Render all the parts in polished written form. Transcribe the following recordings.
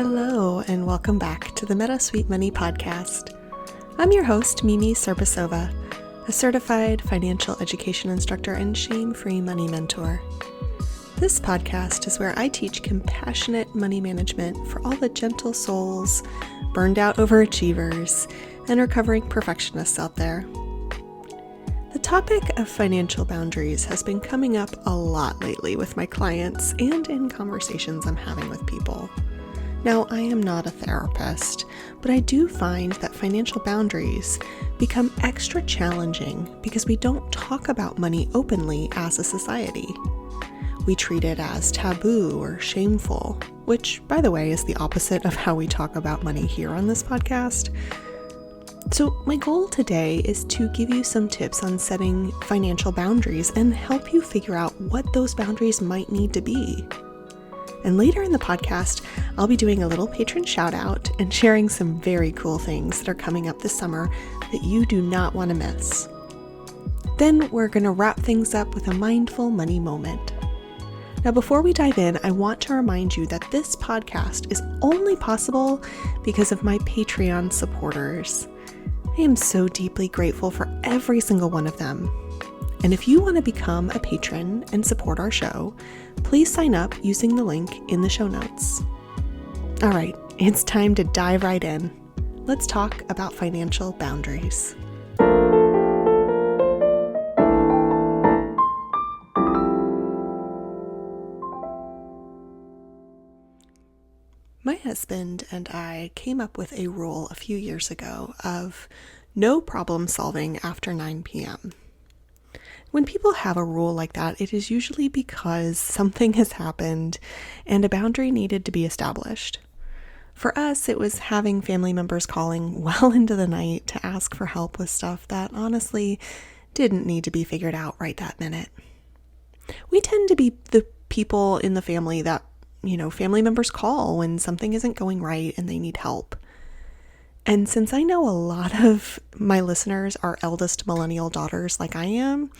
Hello, and welcome back to the Meadowsweet Money podcast. I'm your host, Mimi Cirbusova, a certified financial education instructor and shame-free money mentor. This podcast is where I teach compassionate money management for all the gentle souls, burned out overachievers, and recovering perfectionists out there. The topic of financial boundaries has been coming up a lot lately with my clients and in conversations I'm having with people. Now, I am not a therapist, but I do find that financial boundaries become extra challenging because we don't talk about money openly as a society. We treat it as taboo or shameful, which, by the way, is the opposite of how we talk about money here on this podcast. So my goal today is to give you some tips on setting financial boundaries and help you figure out what those boundaries might need to be. And later in the podcast, I'll be doing a little patron shout out and sharing some very cool things that are coming up this summer that you do not want to miss. Then we're going to wrap things up with a mindful money moment. Now, before we dive in, I want to remind you that this podcast is only possible because of my Patreon supporters. I am so deeply grateful for every single one of them. And if you want to become a patron and support our show, please sign up using the link in the show notes. All right, it's time to dive right in. Let's talk about financial boundaries. My husband and I came up with a rule a few years ago of no problem solving after 9 p.m. When people have a rule like that, it is usually because something has happened and a boundary needed to be established. For us, it was having family members calling well into the night to ask for help with stuff that honestly didn't need to be figured out right that minute. We tend to be the people in the family that, family members call when something isn't going right and they need help. And since I know a lot of my listeners are eldest millennial daughters like I am,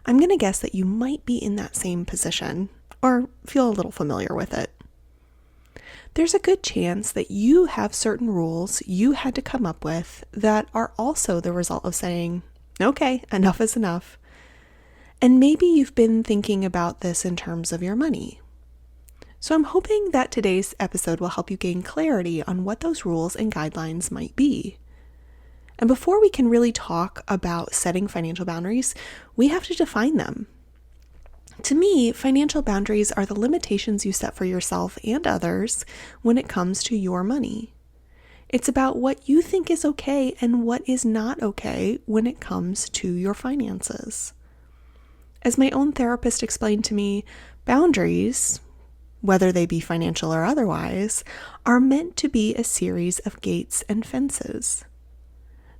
I'm going to guess that you might be in that same position or feel a little familiar with it. There's a good chance that you have certain rules you had to come up with that are also the result of saying, okay, enough is enough. And maybe you've been thinking about this in terms of your money. So I'm hoping that today's episode will help you gain clarity on what those rules and guidelines might be. And before we can really talk about setting financial boundaries, we have to define them. To me, financial boundaries are the limitations you set for yourself and others when it comes to your money. It's about what you think is okay and what is not okay when it comes to your finances. As my own therapist explained to me, boundaries, whether they be financial or otherwise, are meant to be a series of gates and fences.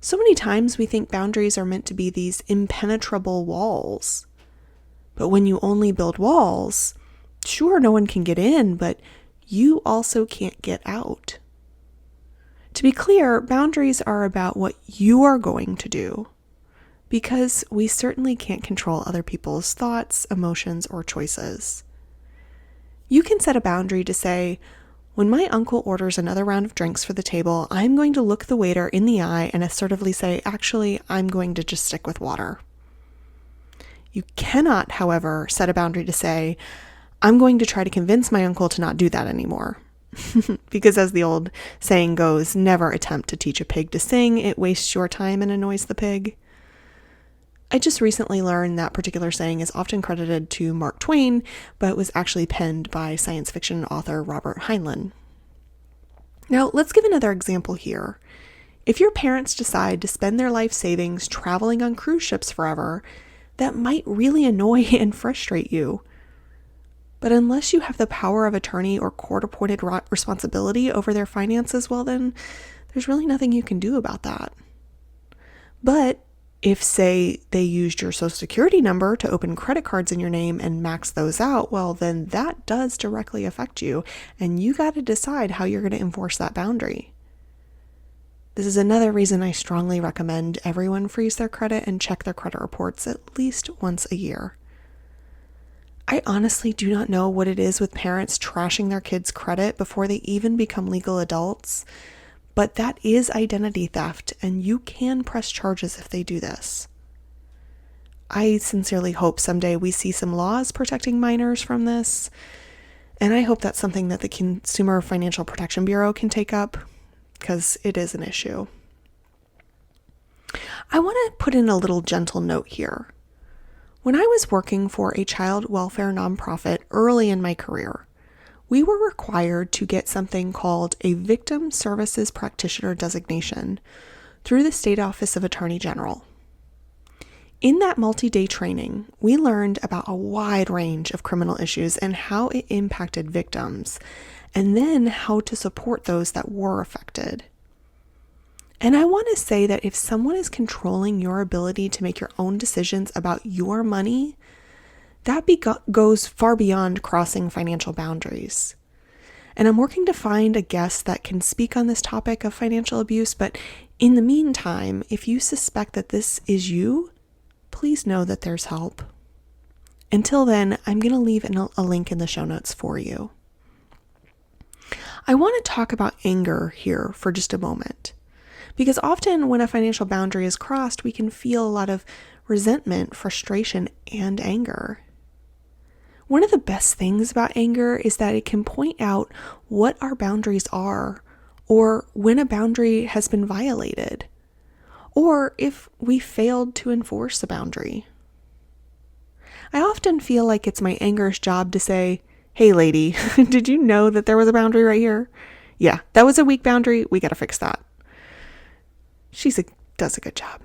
So many times we think boundaries are meant to be these impenetrable walls. But when you only build walls, sure, no one can get in, but you also can't get out. To be clear, boundaries are about what you are going to do, because we certainly can't control other people's thoughts, emotions, or choices. You can set a boundary to say, when my uncle orders another round of drinks for the table, I'm going to look the waiter in the eye and assertively say, actually, I'm going to just stick with water. You cannot, however, set a boundary to say, I'm going to try to convince my uncle to not do that anymore. Because as the old saying goes, never attempt to teach a pig to sing. It wastes your time and annoys the pig. I just recently learned that particular saying is often credited to Mark Twain, but was actually penned by science fiction author Robert Heinlein. Now, let's give another example here. If your parents decide to spend their life savings traveling on cruise ships forever, that might really annoy and frustrate you. But unless you have the power of attorney or court-appointed responsibility over their finances, well then, there's really nothing you can do about that. But if, say, they used your social security number to open credit cards in your name and max those out, well, then that does directly affect you, and you got to decide how you're going to enforce that boundary. This is another reason I strongly recommend everyone freeze their credit and check their credit reports at least once a year. I honestly do not know what it is with parents trashing their kids' credit before they even become legal adults, but that is identity theft, and you can press charges if they do this. I sincerely hope someday we see some laws protecting minors from this, and I hope that's something that the Consumer Financial Protection Bureau can take up, because it is an issue. I want to put in a little gentle note here. When I was working for a child welfare nonprofit early in my career, we were required to get something called a Victim Services Practitioner designation through the State Office of Attorney General. In that multi-day training, we learned about a wide range of criminal issues and how it impacted victims, and then how to support those that were affected. And I want to say that if someone is controlling your ability to make your own decisions about your money, that goes far beyond crossing financial boundaries. And I'm working to find a guest that can speak on this topic of financial abuse, but in the meantime, if you suspect that this is you, please know that there's help. Until then, I'm going to leave a link in the show notes for you. I want to talk about anger here for just a moment. Because often when a financial boundary is crossed, we can feel a lot of resentment, frustration, and anger. One of the best things about anger is that it can point out what our boundaries are, or when a boundary has been violated, or if we failed to enforce a boundary. I often feel like it's my anger's job to say, "Hey lady, did you know that there was a boundary right here? Yeah, that was a weak boundary. We got to fix that." She does a good job.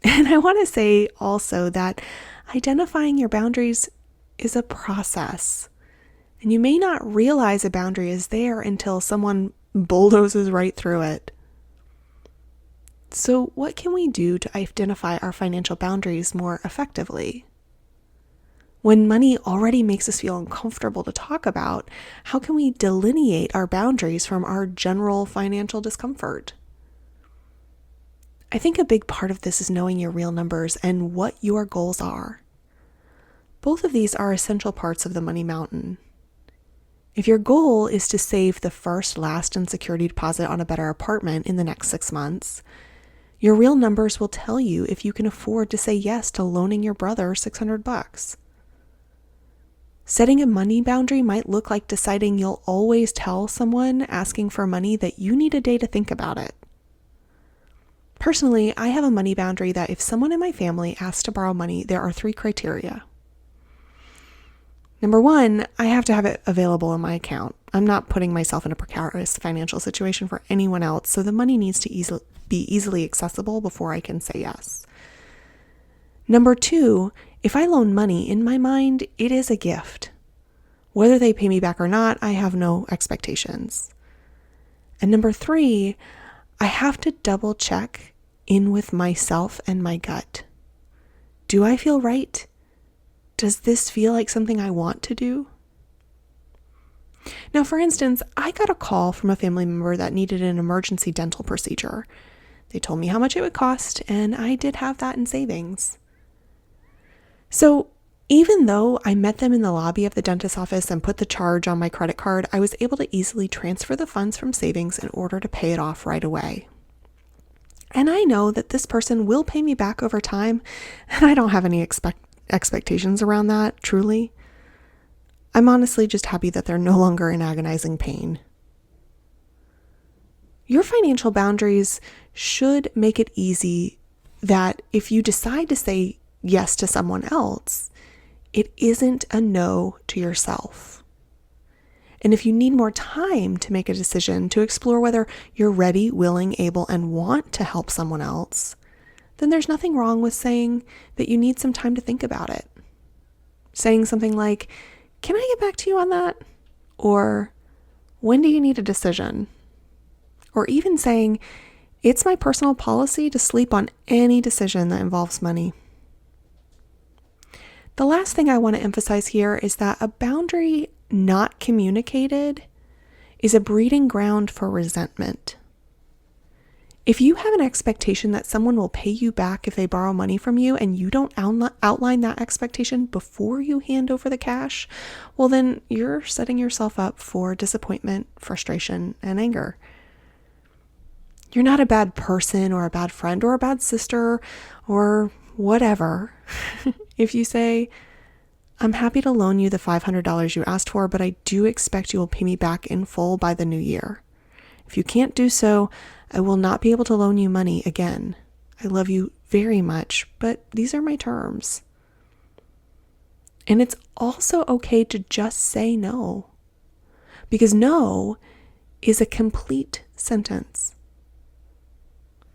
And I want to say also that identifying your boundaries is a process. And you may not realize a boundary is there until someone bulldozes right through it. So what can we do to identify our financial boundaries more effectively? When money already makes us feel uncomfortable to talk about, how can we delineate our boundaries from our general financial discomfort? I think a big part of this is knowing your real numbers and what your goals are. Both of these are essential parts of the money mountain. If your goal is to save the first, last, and security deposit on a better apartment in the next 6 months, your real numbers will tell you if you can afford to say yes to loaning your brother $600. Setting a money boundary might look like deciding you'll always tell someone asking for money that you need a day to think about it. Personally, I have a money boundary that if someone in my family asks to borrow money, there are 3 criteria. Number 1, I have to have it available in my account. I'm not putting myself in a precarious financial situation for anyone else, so the money needs to be easily accessible before I can say yes. Number 2, if I loan money, in my mind, it is a gift. Whether they pay me back or not, I have no expectations. And number 3, I have to double check in with myself and my gut. Do I feel right? Does this feel like something I want to do? Now, for instance, I got a call from a family member that needed an emergency dental procedure. They told me how much it would cost, and I did have that in savings. So even though I met them in the lobby of the dentist's office and put the charge on my credit card, I was able to easily transfer the funds from savings in order to pay it off right away. And I know that this person will pay me back over time, and I don't have any expectations around that, truly. I'm honestly just happy that they're no longer in agonizing pain. Your financial boundaries should make it easy that if you decide to say yes to someone else, it isn't a no to yourself. And if you need more time to make a decision to explore whether you're ready, willing, able, and want to help someone else, then there's nothing wrong with saying that you need some time to think about it. Saying something like, "Can I get back to you on that?" Or, "When do you need a decision?" Or even saying, "It's my personal policy to sleep on any decision that involves money." The last thing I want to emphasize here is that a boundary not communicated is a breeding ground for resentment. If you have an expectation that someone will pay you back if they borrow money from you and you don't outline that expectation before you hand over the cash, well, then you're setting yourself up for disappointment, frustration, and anger. You're not a bad person or a bad friend or a bad sister or whatever. If you say, I'm happy to loan you the $500 you asked for, but I do expect you will pay me back in full by the new year. If you can't do so, I will not be able to loan you money again. I love you very much, but these are my terms. And it's also okay to just say no, because no is a complete sentence.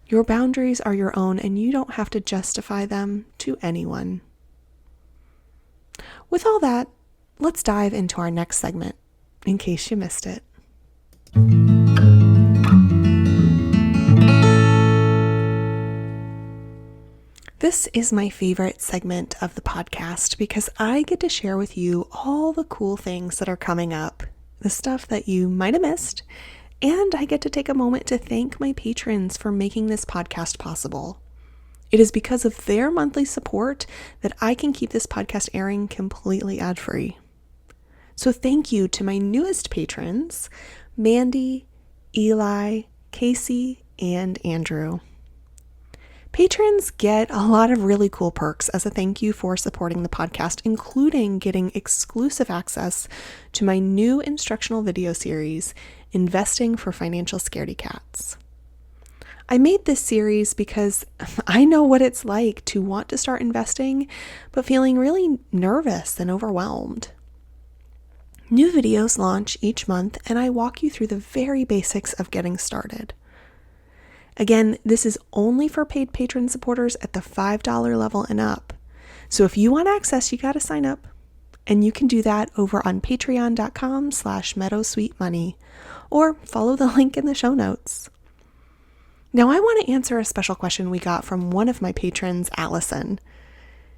Your boundaries are your own, and you don't have to justify them to anyone. With all that, let's dive into our next segment, in case you missed it. This is my favorite segment of the podcast because I get to share with you all the cool things that are coming up, the stuff that you might have missed, and I get to take a moment to thank my patrons for making this podcast possible. It is because of their monthly support that I can keep this podcast airing completely ad-free. So thank you to my newest patrons, Mandy, Eli, Casey, and Andrew. Patrons get a lot of really cool perks as a thank you for supporting the podcast, including getting exclusive access to my new instructional video series, Investing for Financial Scaredy Cats. I made this series because I know what it's like to want to start investing, but feeling really nervous and overwhelmed. New videos launch each month, and I walk you through the very basics of getting started. Again, this is only for paid patron supporters at the $5 level and up. So if you want access, you got to sign up. And you can do that over on patreon.com/meadowsweetmoney or follow the link in the show notes. Now I want to answer a special question we got from one of my patrons, Allison.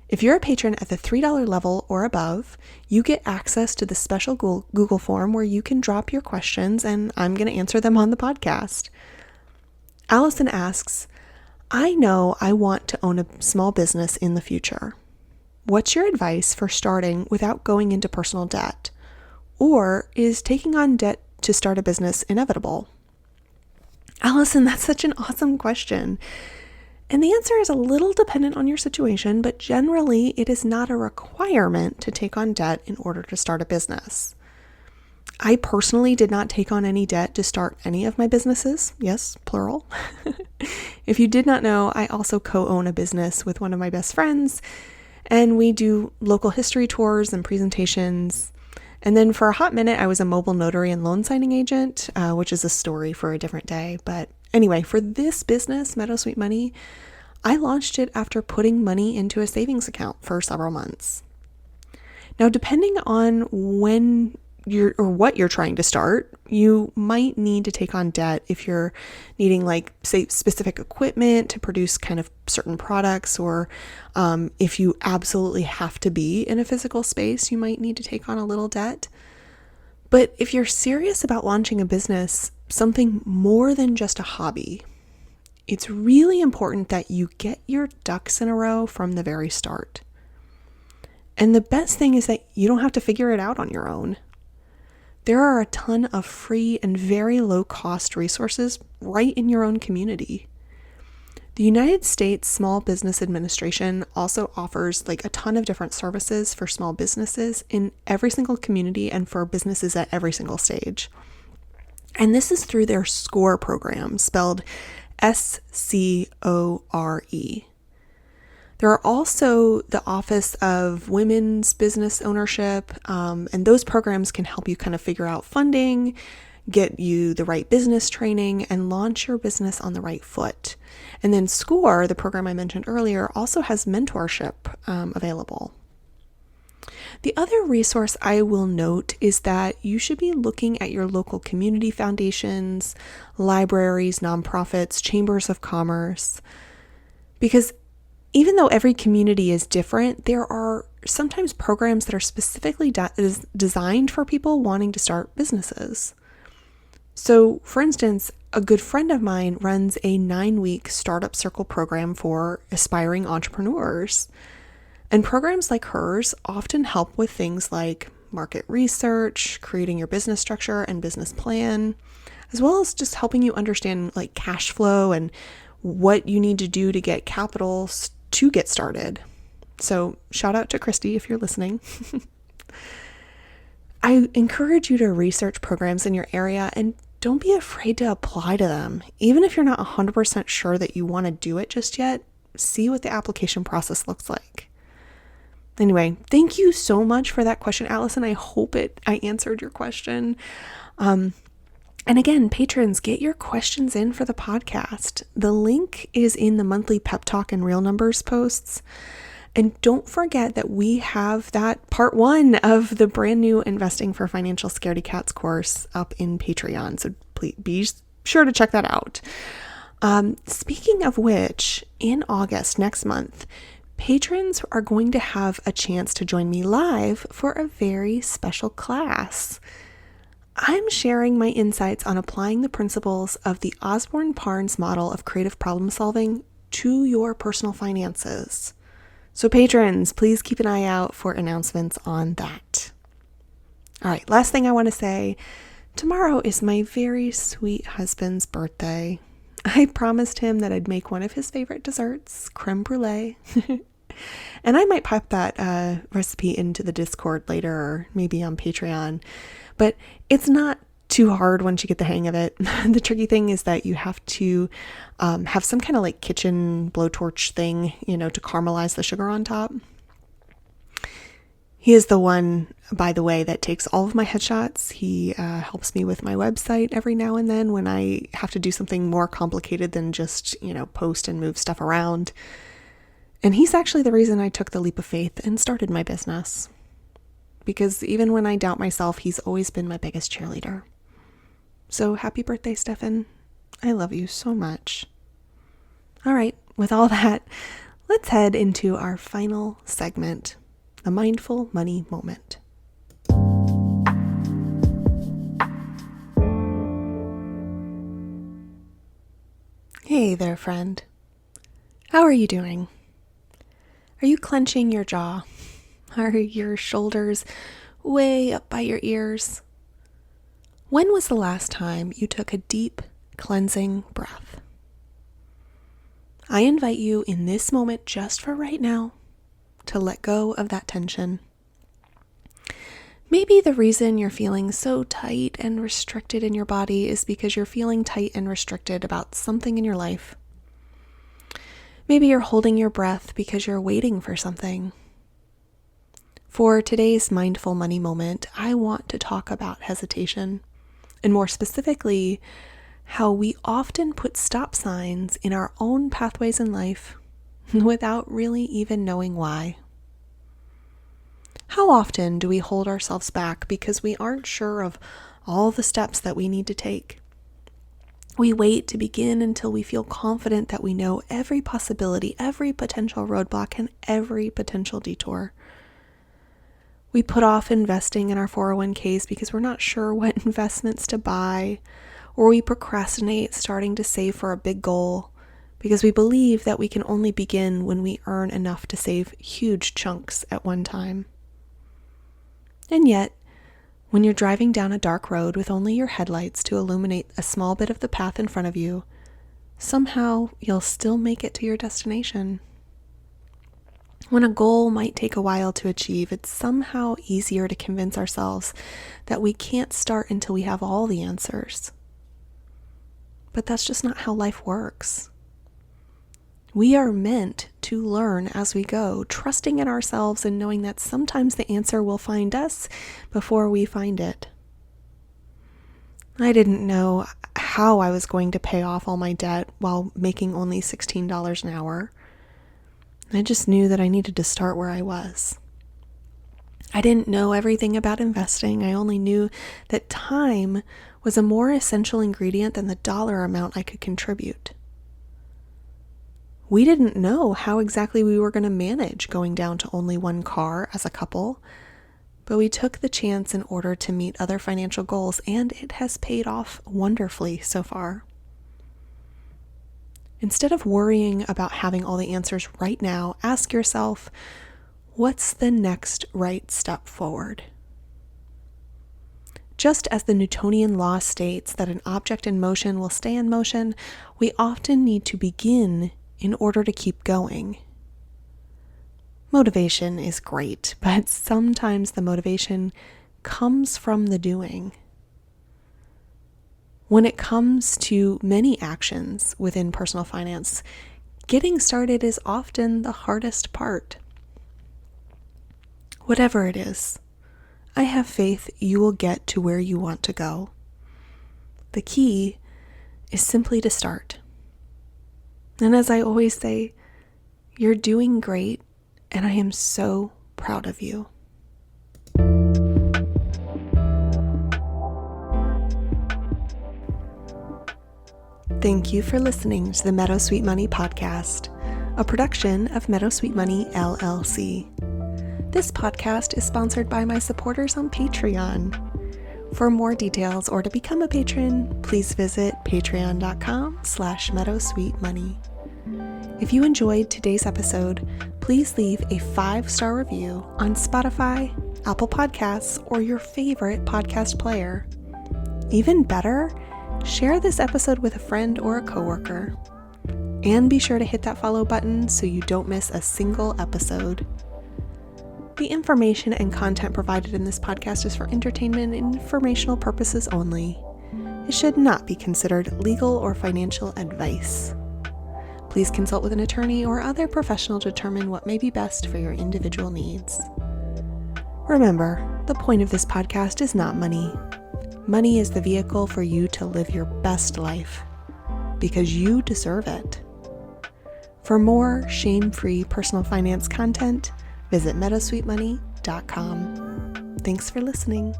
If you're a patron at the $3 level or above, you get access to the special Google form where you can drop your questions and I'm going to answer them on the podcast. Allison asks, I know I want to own a small business in the future. What's your advice for starting without going into personal debt? Or is taking on debt to start a business inevitable? Allison, that's such an awesome question. And the answer is a little dependent on your situation, but generally it is not a requirement to take on debt in order to start a business. I personally did not take on any debt to start any of my businesses. Yes, plural. If you did not know, I also co-own a business with one of my best friends, and we do local history tours and presentations. And then for a hot minute, I was a mobile notary and loan signing agent, which is a story for a different day. But anyway, for this business, Meadowsweet Money, I launched it after putting money into a savings account for several months. Now, depending on when what you're trying to start, you might need to take on debt if you're needing, like, say, specific equipment to produce kind of certain products, or if you absolutely have to be in a physical space, you might need to take on a little debt. But if you're serious about launching a business, something more than just a hobby, it's really important that you get your ducks in a row from the very start. And the best thing is that you don't have to figure it out on your own. There are a ton of free and very low-cost resources right in your own community. The United States Small Business Administration also offers a ton of different services for small businesses in every single community and for businesses at every single stage. And this is through their SCORE program, spelled SCORE. There are also the Office of Women's Business Ownership, and those programs can help you kind of figure out funding, get you the right business training, and launch your business on the right foot. And then SCORE, the program I mentioned earlier, also has mentorship available. The other resource I will note is that you should be looking at your local community foundations, libraries, nonprofits, chambers of commerce, because even though every community is different, there are sometimes programs that are specifically designed for people wanting to start businesses. So, for instance, a good friend of mine runs a 9-week startup circle program for aspiring entrepreneurs. And programs like hers often help with things like market research, creating your business structure and business plan, as well as just helping you understand like cash flow and what you need to do to get capital to get started. So shout out to Christy if you're listening. I encourage you to research programs in your area and don't be afraid to apply to them. Even if you're not 100% sure that you want to do it just yet, see what the application process looks like. Anyway, thank you so much for that question, Allison. I hope I answered your question. And again, patrons, get your questions in for the podcast. The link is in the monthly Pep Talk and Real Numbers posts. And don't forget that we have that part 1 of the brand new Investing for Financial Scaredy Cats course up in Patreon. So please be sure to check that out. Speaking of which, in August next month, patrons are going to have a chance to join me live for a very special class. I'm sharing my insights on applying the principles of the Osborne-Parnes model of creative problem solving to your personal finances. So patrons, please keep an eye out for announcements on that. All right, last thing I want to say, tomorrow is my very sweet husband's birthday. I promised him that I'd make one of his favorite desserts, creme brulee. And I might pop that recipe into the Discord later or maybe on Patreon. But it's not too hard once you get the hang of it. The tricky thing is that you have to have some kind of like kitchen blowtorch thing, to caramelize the sugar on top. He is the one, by the way, that takes all of my headshots. He helps me with my website every now and then when I have to do something more complicated than just, post and move stuff around. And he's actually the reason I took the leap of faith and started my business. Because even when I doubt myself, he's always been my biggest cheerleader. So happy birthday, Stefan. I love you so much. All right, with all that, let's head into our final segment, the Mindful Money Moment. Hey there, friend. How are you doing? Are you clenching your jaw? Are your shoulders way up by your ears? When was the last time you took a deep, cleansing breath? I invite you in this moment, just for right now, to let go of that tension. Maybe the reason you're feeling so tight and restricted in your body is because you're feeling tight and restricted about something in your life. Maybe you're holding your breath because you're waiting for something. For today's Mindful Money Moment, I want to talk about hesitation, and more specifically, how we often put stop signs in our own pathways in life without really even knowing why. How often do we hold ourselves back because we aren't sure of all the steps that we need to take? We wait to begin until we feel confident that we know every possibility, every potential roadblock, and every potential detour. We put off investing in our 401ks because we're not sure what investments to buy, or we procrastinate starting to save for a big goal because we believe that we can only begin when we earn enough to save huge chunks at one time. And yet, when you're driving down a dark road with only your headlights to illuminate a small bit of the path in front of you, somehow you'll still make it to your destination. When a goal might take a while to achieve, it's somehow easier to convince ourselves that we can't start until we have all the answers. But that's just not how life works. We are meant to learn as we go, trusting in ourselves and knowing that sometimes the answer will find us before we find it. I didn't know how I was going to pay off all my debt while making only $16 an hour. I just knew that I needed to start where I was. I didn't know everything about investing. I only knew that time was a more essential ingredient than the dollar amount I could contribute. We didn't know how exactly we were going to manage going down to only one car as a couple, but we took the chance in order to meet other financial goals, and it has paid off wonderfully so far. Instead of worrying about having all the answers right now, ask yourself, what's the next right step forward? Just as the Newtonian law states that an object in motion will stay in motion, we often need to begin in order to keep going. Motivation is great, but sometimes the motivation comes from the doing. When it comes to many actions within personal finance, getting started is often the hardest part. Whatever it is, I have faith you will get to where you want to go. The key is simply to start. And as I always say, you're doing great, and I am so proud of you. Thank you for listening to the Meadowsweet Money podcast, a production of Meadowsweet Money LLC. This podcast is sponsored by my supporters on Patreon. For more details or to become a patron, please visit patreon.com/meadowsweetmoney. If you enjoyed today's episode, please leave a 5-star review on Spotify, Apple Podcasts, or your favorite podcast player. Even better, share this episode with a friend or a coworker. And be sure to hit that follow button so you don't miss a single episode. The information and content provided in this podcast is for entertainment and informational purposes only. It should not be considered legal or financial advice. Please consult with an attorney or other professional to determine what may be best for your individual needs. Remember, the point of this podcast is not money. Money is the vehicle for you to live your best life, because you deserve it. For more shame-free personal finance content, visit meadowsweetmoney.com. Thanks for listening.